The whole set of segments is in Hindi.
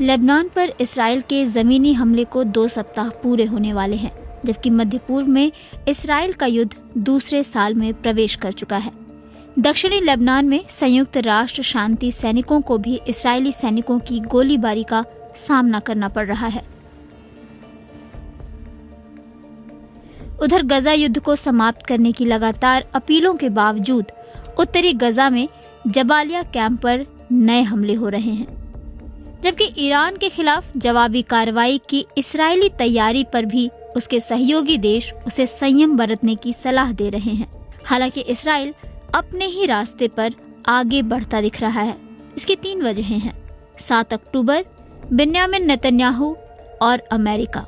लेबनान पर इसराइल के ज़मीनी हमले को 2 सप्ताह पूरे होने वाले हैं, जबकि मध्य पूर्व में इसराइल का युद्ध दूसरे साल में प्रवेश कर चुका है। दक्षिणी लेबनान में संयुक्त राष्ट्र शांति सैनिकों को भी इसराइली सैनिकों की गोलीबारी का सामना करना पड़ रहा है। उधर गजा युद्ध को समाप्त करने की लगातार अपीलों के बावजूद उत्तरी गजा में जबालिया कैंप पर नए हमले हो रहे हैं, जबकि ईरान के खिलाफ जवाबी कार्रवाई की इसराइली तैयारी पर भी उसके सहयोगी देश उसे संयम बरतने की सलाह दे रहे हैं। हालांकि इसराइल अपने ही रास्ते पर आगे बढ़ता दिख रहा है। इसकी 3 वजहें हैं: 7 अक्टूबर, बेन्यामिन नेतन्याहू और अमेरिका।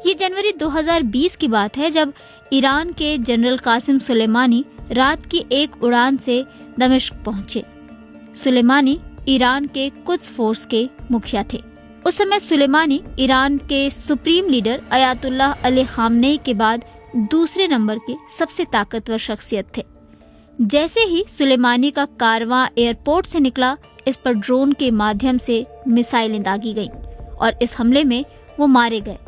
ये जनवरी 2020 की बात है, जब ईरान के जनरल कासिम सुलेमानी रात की एक उड़ान से दमिश्क पहुंचे। सुलेमानी ईरान के कुद्स फोर्स के मुखिया थे। उस समय सुलेमानी ईरान के supreme leader Ayatollah Ali Khamenei के बाद दूसरे नंबर के सबसे ताकतवर शख्सियत थे। जैसे ही सुलेमानी का कारवां एयरपोर्ट से निकला, इस पर ड्रोन के माध्यम से मिसाइलें दागी गईं और इस हमले में वो मारे गए।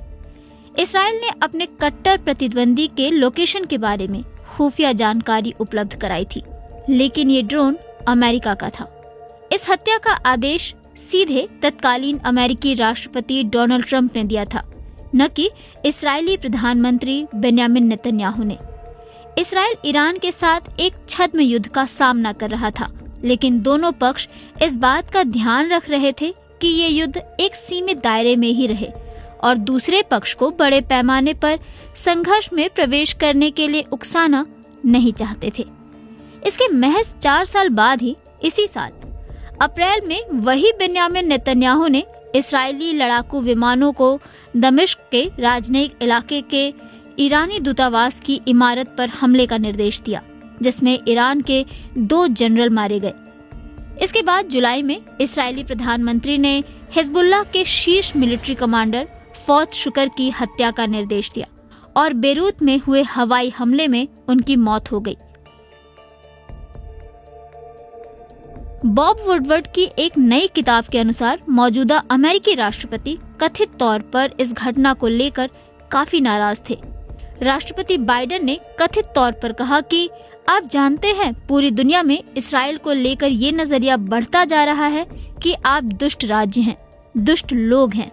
इसराइल ने अपने कट्टर प्रतिद्वंदी के लोकेशन के बारे में खुफिया जानकारी उपलब्ध कराई थी, लेकिन ये ड्रोन अमेरिका का था। इस हत्या का आदेश सीधे तत्कालीन अमेरिकी राष्ट्रपति डोनाल्ड ट्रंप ने दिया था, न कि इसराइली प्रधानमंत्री बेन्यामिन नेतन्याहू ने। इसराइल ईरान के साथ एक छद्म युद्ध का सामना कर रहा था, लेकिन दोनों पक्ष इस बात का ध्यान रख रहे थे कि ये युद्ध एक सीमित दायरे में ही रहे और दूसरे पक्ष को बड़े पैमाने पर संघर्ष में प्रवेश करने के लिए उकसाना नहीं चाहते थे। इसके महज 4 साल बाद ही इसी साल अप्रैल में वही बेन्यामिन नेतन्याहू ने इसराइली लड़ाकू विमानों को दमिश्क के राजनयिक इलाके के ईरानी दूतावास की इमारत पर हमले का निर्देश दिया, जिसमें ईरान के 2 जनरल मारे गए। इसके बाद जुलाई में इसराइली प्रधानमंत्री ने हिजबुल्लाह के शीर्ष मिलिट्री कमांडर फौद शुकर की हत्या का निर्देश दिया और बेरूत में हुए हवाई हमले में उनकी मौत हो गई। बॉब वुडवर्ड की एक नई किताब के अनुसार मौजूदा अमेरिकी राष्ट्रपति कथित तौर पर इस घटना को लेकर काफी नाराज थे। राष्ट्रपति बाइडेन ने कथित तौर पर कहा कि आप जानते हैं, पूरी दुनिया में इसराइल को लेकर ये नजरिया बढ़ता जा रहा है कि आप दुष्ट राज्य हैं, दुष्ट लोग हैं।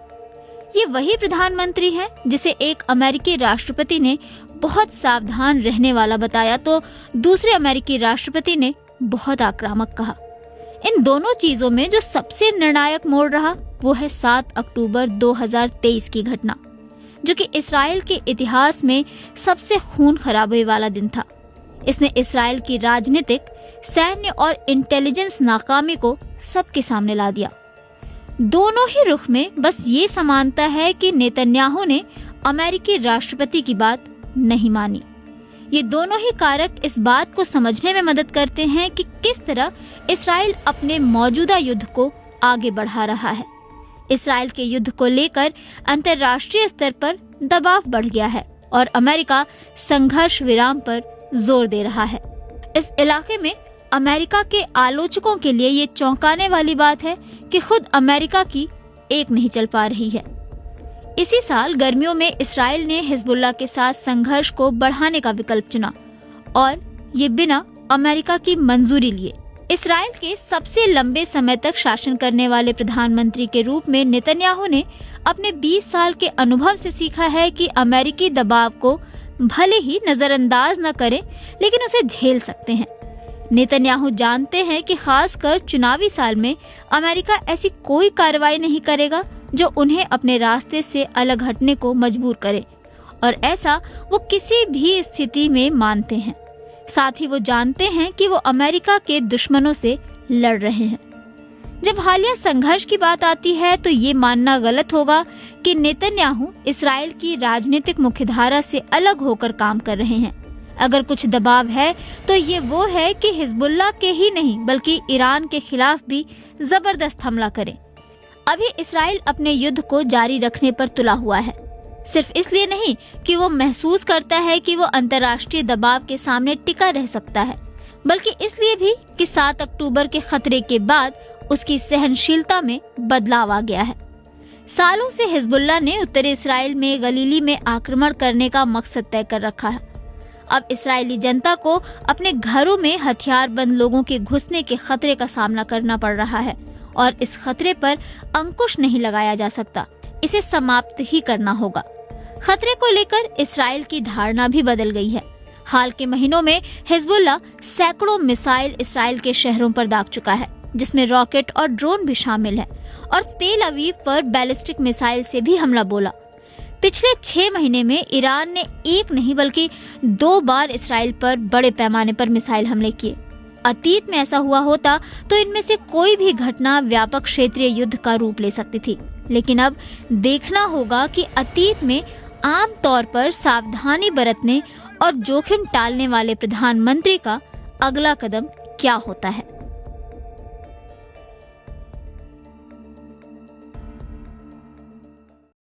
ये वही प्रधानमंत्री हैं जिसे एक अमेरिकी राष्ट्रपति ने बहुत सावधान रहने वाला बताया, तो दूसरे अमेरिकी राष्ट्रपति ने बहुत आक्रामक कहा। इन दोनों चीजों में जो सबसे निर्णायक मोड़ रहा वो है 7 अक्टूबर 2023 की घटना, जो कि इसराइल के इतिहास में सबसे खून खराबे वाला दिन था। इसने इसराइल की राजनीतिक, सैन्य और इंटेलिजेंस नाकामी को सबके सामने ला दिया। दोनों ही रुख में बस ये समानता है कि नेतन्याहू ने अमेरिकी राष्ट्रपति की बात नहीं मानी। ये दोनों ही कारक इस बात को समझने में मदद करते हैं कि किस तरह इसराइल अपने मौजूदा युद्ध को आगे बढ़ा रहा है। इसराइल के युद्ध को लेकर अंतर्राष्ट्रीय स्तर पर दबाव बढ़ गया है और अमेरिका संघर्ष विराम पर जोर दे रहा है। इस इलाके में अमेरिका के आलोचकों के लिए ये चौंकाने वाली बात है कि खुद अमेरिका की एक नहीं चल पा रही है। इसी साल गर्मियों में इसराइल ने हिजबुल्लाह के साथ संघर्ष को बढ़ाने का विकल्प चुना और ये बिना अमेरिका की मंजूरी लिए। इसराइल के सबसे लंबे समय तक शासन करने वाले प्रधानमंत्री के रूप में नेतन्याहू ने अपने 20 साल के अनुभव से सीखा है कि अमेरिकी दबाव को भले ही नजरअंदाज न करें, लेकिन उसे झेल सकते हैं। नेतन्याहू जानते हैं कि खासकर चुनावी साल में अमेरिका ऐसी कोई कार्रवाई नहीं करेगा जो उन्हें अपने रास्ते से अलग हटने को मजबूर करे, और ऐसा वो किसी भी स्थिति में मानते हैं। साथ ही वो जानते हैं कि वो अमेरिका के दुश्मनों से लड़ रहे हैं। जब हालिया संघर्ष की बात आती है तो ये मानना गलत होगा कि नेतन्याहू इसराइल की राजनीतिक मुख्यधारा से अलग होकर काम कर रहे हैं। अगर कुछ दबाव है तो ये वो है कि हिजबुल्लाह के ही नहीं बल्कि ईरान के खिलाफ भी जबरदस्त हमला करें। अभी इसराइल अपने युद्ध को जारी रखने पर तुला हुआ है, सिर्फ इसलिए नहीं कि वो महसूस करता है कि वो अंतर्राष्ट्रीय दबाव के सामने टिका रह सकता है, बल्कि इसलिए भी कि 7 अक्टूबर के खतरे के बाद उसकी सहनशीलता में बदलाव आ गया है। सालों से हिजबुल्लाह ने उत्तरी इस्राएल में गलीली में आक्रमण करने का मकसद तय कर रखा है। अब इस्राएली जनता को अपने घरों में हथियारबंद लोगों के घुसने के खतरे का सामना करना पड़ रहा है और इस खतरे पर अंकुश नहीं लगाया जा सकता। इसे समाप्त ही करना होगा। खतरे को लेकर इस्राएल की धारणा भी बदल गई है। हाल के महीनों में हिजबुल्लाह सैकड़ों मिसाइल इस्राएल के शहरों पर दाग चुका है, जिसमें रॉकेट और ड्रोन भी शामिल है, और तेल अवीव पर बैलिस्टिक मिसाइल से भी हमला बोला। पिछले 6 महीने में ईरान ने एक नहीं बल्कि 2 बार इस्राएल पर बड़े पैमाने पर मिसाइल हमले किए। अतीत में ऐसा हुआ होता तो इनमें से कोई भी घटना व्यापक क्षेत्रीय युद्ध का रूप ले सकती थी, लेकिन अब देखना होगा कि अतीत में आम तौर पर सावधानी बरतने और जोखिम टालने वाले प्रधानमंत्री का अगला कदम क्या होता है।